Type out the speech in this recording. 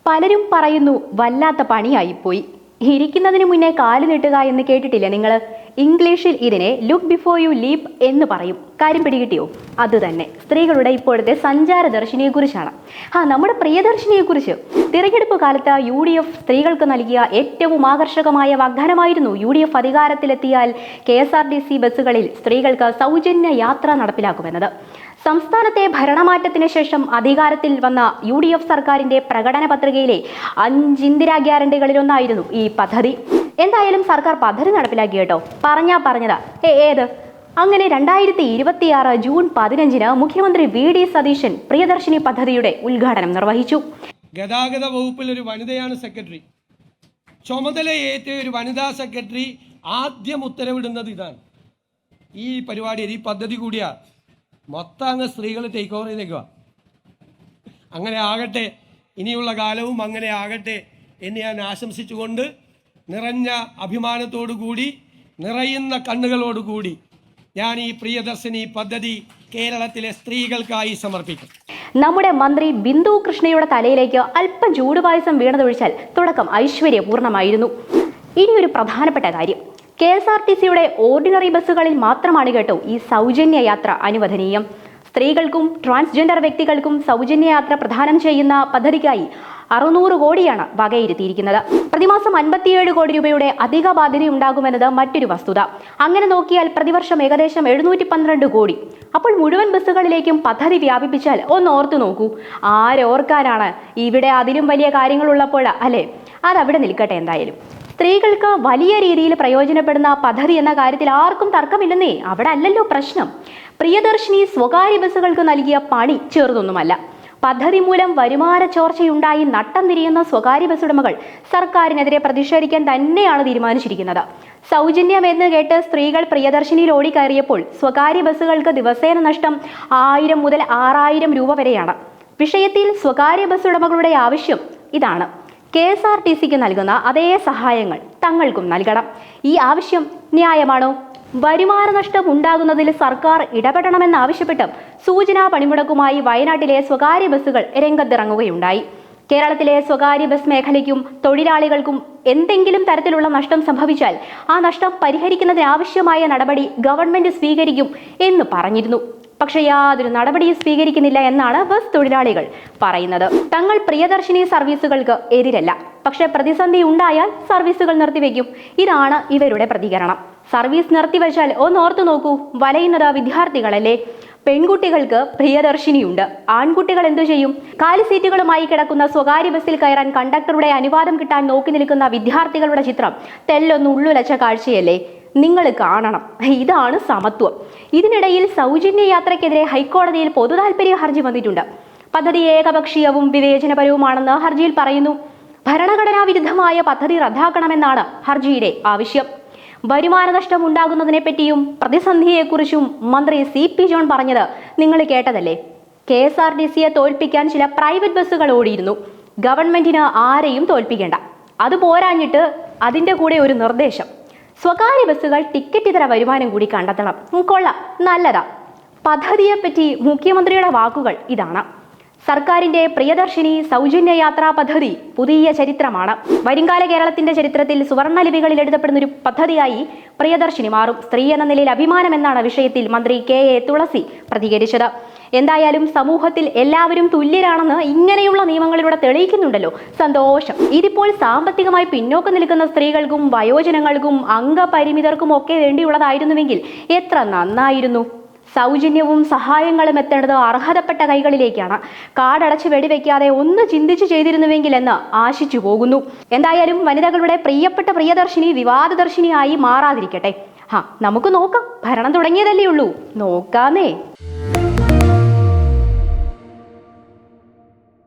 പലരും പറയുന്നു വല്ലാത്ത പണിയായിപ്പോയി. ഇരിക്കുന്നതിന് മുന്നേ കാല് നീട്ടുക എന്ന് കേട്ടിട്ടില്ലേ നിങ്ങൾ? ഇംഗ്ലീഷിൽ ഇതിനെ ലുക്ക് ബിഫോർ യു ലീപ്പ് എന്ന് പറയും. കാര്യം പിടികിട്ടിയോ? അതുതന്നെ സ്ത്രീകളുടെ ഇപ്പോഴത്തെ സഞ്ചാര ദർശിനിയെക്കുറിച്ചാണ്. നമ്മുടെ പ്രിയദർശിനിയെക്കുറിച്ച്. തിരഞ്ഞെടുപ്പ് കാലത്ത് UDF സ്ത്രീകൾക്ക് നൽകിയ ഏറ്റവും ആകർഷകമായ വാഗ്ദാനമായിരുന്നു UDF അധികാരത്തിലെത്തിയാൽ KSRTC ബസ്സുകളിൽ സ്ത്രീകൾക്ക് സൗജന്യ യാത്ര നടപ്പിലാക്കുമെന്നത്. സംസ്ഥാനത്തെ ഭരണമാറ്റത്തിന് ശേഷം അധികാരത്തിൽ വന്ന UDF സർക്കാരിന്റെ പ്രകടന പത്രികയിലെ 5 ഇന്ദിരാ ഗ്യാരണ്ടികളിലൊന്നായിരുന്നു ഈ പദ്ധതി. എന്തായാലും സർക്കാർ പദ്ധതി നടപ്പിലാക്കി കേട്ടോ. പറഞ്ഞതാ ഏത്? അങ്ങനെ 2026 ജൂൺ 15 മുഖ്യമന്ത്രി VD സതീശൻ പ്രിയദർശിനി പദ്ധതിയുടെ ഉദ്ഘാടനം നിർവഹിച്ചു. ഗതാഗത വകുപ്പിൽ ഒരു വനിതയാണ് സെക്രട്ടറി. ചുമതലയേറ്റ ഒരു വനിതാ സെക്രട്ടറി ആദ്യം ഉത്തരവിടുന്നത് ഇതാണ്. ഈ പരിപാടി, ഈ പദ്ധതി കൂടിയാ മൊത്തം അങ്ങ് സ്ത്രീകൾ ടേക്ക് ഓവർ ചെയ്തേക്കുക. അങ്ങനെ ആകട്ടെ, ഇനിയുള്ള കാലവും അങ്ങനെ ആകട്ടെ എന്ന് ഞാൻ ആശംസിച്ചുകൊണ്ട് നിറഞ്ഞ അഭിമാനത്തോടുകൂടി, നിറയുന്ന കണ്ണുകളോടുകൂടി ഞാൻ ഈ പ്രിയദർശിനി പദ്ധതി കേരളത്തിലെ സ്ത്രീകൾക്കായി സമർപ്പിക്കും. നമ്മുടെ മന്ത്രി ബിന്ദു കൃഷ്ണയുടെ തലയിലേക്ക് അല്പം ചൂടുപായസം വീണതൊഴിച്ചാൽ തുടക്കം ഐശ്വര്യപൂർണ്ണമായിരുന്നു. ഇനിയൊരു പ്രധാനപ്പെട്ട കാര്യം, KSRTCയുടെ ഓർഡിനറി ബസ്സുകളിൽ മാത്രമാണ് കേട്ടോ ഈ സൗജന്യ യാത്ര അനുവദനീയം. സ്ത്രീകൾക്കും ട്രാൻസ്ജെൻഡർ വ്യക്തികൾക്കും സൗജന്യ യാത്ര പ്രദാനം ചെയ്യുന്ന പദ്ധതിക്കായി 600 കോടിയാണ് വകയിരുത്തിയിരിക്കുന്നത്. പ്രതിമാസം 57 കോടി രൂപയുടെ അധിക ബാധ്യതയുണ്ടാകുമെന്നത് മറ്റൊരു വസ്തുത. അങ്ങനെ നോക്കിയാൽ പ്രതിവർഷം ഏകദേശം 712 കോടി. അപ്പോൾ മുഴുവൻ ബസ്സുകളിലേക്കും പദ്ധതി വ്യാപിപ്പിച്ചാൽ ഒന്ന് ഓർത്തു നോക്കൂ. ആരോർക്കാനാണ്? ഇവിടെ അതിലും വലിയ കാര്യങ്ങളുള്ളപ്പോഴാ അല്ലേ? അതവിടെ നിൽക്കട്ടെ. എന്തായാലും സ്ത്രീകൾക്ക് വലിയ രീതിയിൽ പ്രയോജനപ്പെടുന്ന പദ്ധതി എന്ന കാര്യത്തിൽ ആർക്കും തർക്കമില്ലെന്നേ. അവിടെ അല്ലല്ലോ പ്രശ്നം. പ്രിയദർശിനി സ്വകാര്യ ബസ്സുകൾക്ക് നൽകിയ പണി ചെറുതൊന്നുമല്ല. പദ്ധതി മൂലം വരുമാന ചോർച്ചയുണ്ടായി നട്ടം തിരിയുന്ന സ്വകാര്യ ബസ് ഉടമകൾ സർക്കാരിനെതിരെ പ്രതിഷേധിക്കാൻ തന്നെയാണ് തീരുമാനിച്ചിരിക്കുന്നത്. സൗജന്യം എന്ന് കേട്ട് സ്ത്രീകൾ പ്രിയദർശിനിയിൽ ഓടിക്കയറിയപ്പോൾ സ്വകാര്യ ബസ്സുകൾക്ക് ദിവസേന നഷ്ടം 1000 മുതൽ 6000 രൂപ വരെയാണ്. വിഷയത്തിൽ സ്വകാര്യ ബസ് ഉടമകളുടെ ആവശ്യം ഇതാണ്: KSRTCക്ക് നൽകുന്ന അതേ സഹായങ്ങൾ തങ്ങൾക്കും നൽകണം. ഈ ആവശ്യം ന്യായമാണോ? വരുമാന നഷ്ടം ഉണ്ടാകുന്നതിൽ സർക്കാർ ഇടപെടണമെന്നാവശ്യപ്പെട്ട് സൂചനാ പണിമുടക്കുമായി വയനാട്ടിലെ സ്വകാര്യ ബസ്സുകൾ രംഗത്തിറങ്ങുകയുണ്ടായി. കേരളത്തിലെ സ്വകാര്യ ബസ് മേഖലയ്ക്കും തൊഴിലാളികൾക്കും എന്തെങ്കിലും തരത്തിലുള്ള നഷ്ടം സംഭവിച്ചാൽ ആ നഷ്ടം പരിഹരിക്കുന്നതിനാവശ്യമായ നടപടി ഗവൺമെന്റ് സ്വീകരിക്കും എന്ന് പറഞ്ഞിരുന്നു. പക്ഷേ യാതൊരു നടപടിയും സ്വീകരിക്കുന്നില്ല എന്നാണ് ബസ് തൊഴിലാളികൾ പറയുന്നത്. തങ്ങൾ പ്രിയദർശിനി സർവീസുകൾക്ക് എതിരല്ല, പക്ഷെ പ്രതിസന്ധി ഉണ്ടായാൽ സർവീസുകൾ നിർത്തിവെക്കും. ഇതാണ് ഇവരുടെ പ്രതികരണം. സർവീസ് നിർത്തിവെച്ചാൽ ഒന്ന് ഓർത്തു നോക്കൂ, വലയുന്നത് വിദ്യാർത്ഥികളല്ലേ? പെൺകുട്ടികൾക്ക് പ്രിയദർശിനിയുണ്ട്, ആൺകുട്ടികൾ എന്തു ചെയ്യും? കാലി സീറ്റുകളുമായി കിടക്കുന്ന സ്വകാര്യ ബസ്സിൽ കയറാൻ കണ്ടക്ടറുടെ അനുവാദം കിട്ടാൻ നോക്കി നിൽക്കുന്ന വിദ്യാർത്ഥികളുടെ ചിത്രം തെല്ലൊന്ന് ഉള്ളുലച്ച കാഴ്ചയല്ലേ? നിങ്ങൾ കാണണം. ഇതാണ് സമത്വം. ഇതിനിടയിൽ സൗജന്യ യാത്രയ്ക്കെതിരെ ഹൈക്കോടതിയിൽ പൊതുതാൽപര്യ ഹർജി വന്നിട്ടുണ്ട്. പദ്ധതി ഏകപക്ഷീയവും വിവേചനപരവുമാണെന്ന് ഹർജിയിൽ പറയുന്നു. ഭരണഘടനാ വിരുദ്ധമായ പദ്ധതി റദ്ദാക്കണമെന്നാണ് ഹർജിയുടെ ആവശ്യം. വരുമാന നഷ്ടം ഉണ്ടാകുന്നതിനെ പറ്റിയും പ്രതിസന്ധിയെക്കുറിച്ചും മന്ത്രി CP ജോൺ പറഞ്ഞത് നിങ്ങൾ കേട്ടതല്ലേ? KSRTCയെ തോൽപ്പിക്കാൻ ചില പ്രൈവറ്റ് ബസ്സുകൾ ഓടിയിരുന്നു. ഗവൺമെന്റിന് ആരെയും തോൽപ്പിക്കേണ്ട. അത് പോരാഞ്ഞിട്ട് അതിൻ്റെ കൂടെ ഒരു നിർദ്ദേശം: സ്വകാര്യ ബസ്സുകൾ ടിക്കറ്റ് ഇതര വരുമാനം കൂടി കണ്ടെത്തണം. കൊള്ളാം, നല്ലതാ. പദ്ധതിയെപ്പറ്റി മുഖ്യമന്ത്രിയുടെ വാക്കുകൾ ഇതാണ്: സർക്കാരിന്റെ പ്രിയദർശിനി സൗജന്യ യാത്രാ പദ്ധതി പുതിയ ചരിത്രമാണ്. വരുംകാല കേരളത്തിന്റെ ചരിത്രത്തിൽ സുവർണ്ണ ലിപികളിൽ എഴുതപ്പെടുന്ന ഒരു പദ്ധതിയായി പ്രിയദർശിനി മാറും. സ്ത്രീ എന്ന നിലയിൽ അഭിമാനം എന്നാണ് വിഷയത്തിൽ മന്ത്രി KA തുളസി പ്രതികരിച്ചത്. എന്തായാലും സമൂഹത്തിൽ എല്ലാവരും തുല്യരാണെന്ന് ഇങ്ങനെയുള്ള നിയമങ്ങളിലൂടെ തെളിയിക്കുന്നുണ്ടല്ലോ, സന്തോഷം. ഇതിപ്പോൾ സാമ്പത്തികമായി പിന്നോക്കം നിൽക്കുന്ന സ്ത്രീകൾക്കും വയോജനങ്ങൾക്കും അംഗപരിമിതർക്കും ഒക്കെ വേണ്ടിയുള്ളതായിരുന്നുവെങ്കിൽ എത്ര നന്നായിരുന്നു. സൗജന്യവും സഹായങ്ങളും എത്തേണ്ടത് അർഹതപ്പെട്ട കൈകളിലേക്കാണ്. കാടടച്ച് വെടിവെക്കാതെ ഒന്ന് ചിന്തിച്ചു ചെയ്തിരുന്നുവെങ്കിൽ എന്ന് ആശിച്ചു പോകുന്നു. എന്തായാലും വനിതകളുടെ പ്രിയപ്പെട്ട പ്രിയദർശിനി വിവാദദർശിനിയായി മാറാതിരിക്കട്ടെ. നമുക്ക് നോക്കാം. ഭരണം തുടങ്ങിയതല്ലേ ഉള്ളൂ, നോക്കാന്നേ.